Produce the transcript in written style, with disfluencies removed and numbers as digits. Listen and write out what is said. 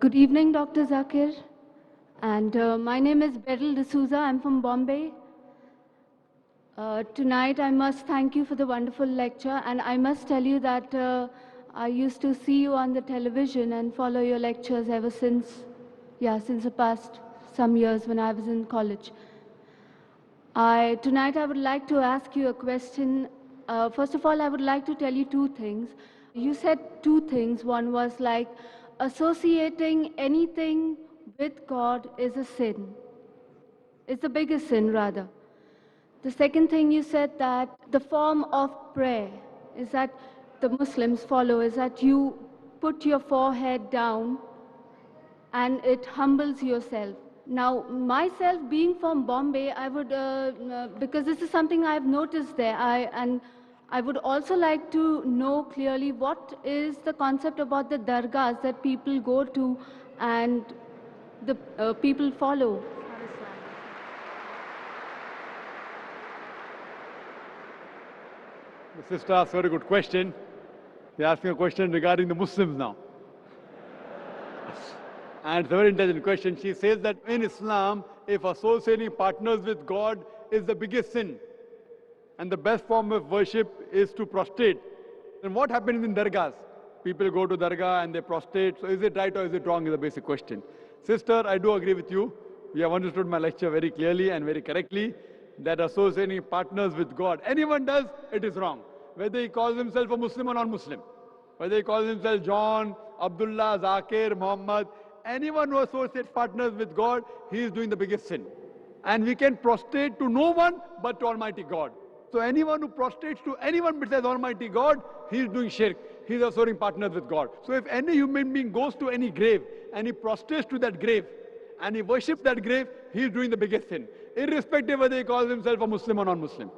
Good evening, Dr. Zakir. And my name is Beryl D'Souza. I'm from Bombay. Tonight, I must thank you for the wonderful lecture. And I must tell you that I used to see you on the television and follow your lectures ever since, since the past some years when I was in college. Tonight, I would like to ask you a question. First of all, I would like to tell you two things. You said two things. One was like associating anything with God is a sin. It's the biggest sin, rather. The second thing you said that the form of prayer is that the Muslims follow is that you put your forehead down and it humbles yourself. Now, myself being from Bombay, I would, because this is something I've noticed there, and I would also like to know clearly what is the concept about the dargahs that people go to and the people follow. The sister asked a very good question. They're asking a question regarding the Muslims now. And it's a very intelligent question. She says that in Islam, if associating partners with God is the biggest sin, and the best form of worship is to prostrate, then what happens in dargahs? People go to dargah and they prostrate. So is it right or is it wrong is the basic question. Sister, I do agree with you. You have understood my lecture very clearly and very correctly, that associating partners with God, anyone does, it is wrong. Whether he calls himself a Muslim or non-Muslim, whether he calls himself John, Abdullah, Zakir, Muhammad, anyone who associates partners with God, he is doing the biggest sin. And we can prostrate to no one but to Almighty God. So anyone who prostrates to anyone besides Almighty God, he is doing shirk. He is associating partners with God. So if any human being goes to any grave and he prostrates to that grave and he worships that grave, he is doing the biggest sin, irrespective whether he calls himself a Muslim or non-Muslim.